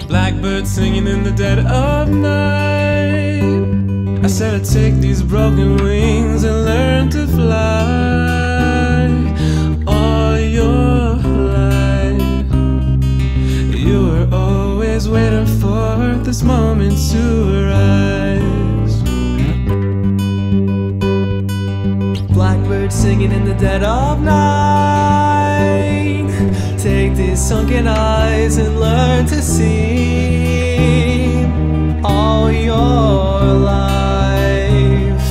Blackbird singing in the dead of night. I said I'd take these broken wings and learn to fly. All your life you were always waiting for this moment to arise. Blackbird singing in the dead of night. Take these sunken eyes and learn to see. All your life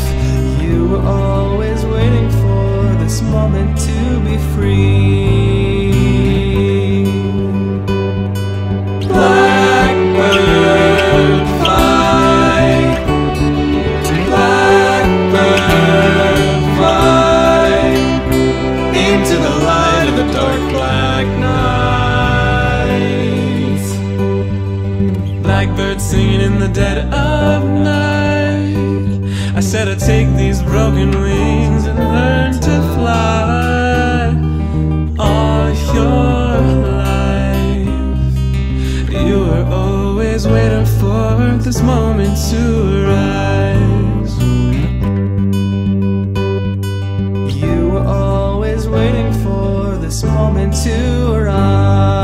you were always waiting for this moment to be free. Blackbird fly, blackbird fly into the light of the dark black night. Blackbird singing in the dead of night. I said I'd take these broken wings and learn to fly. All your life you were always waiting for this moment to arise. You were always waiting for this moment to arise.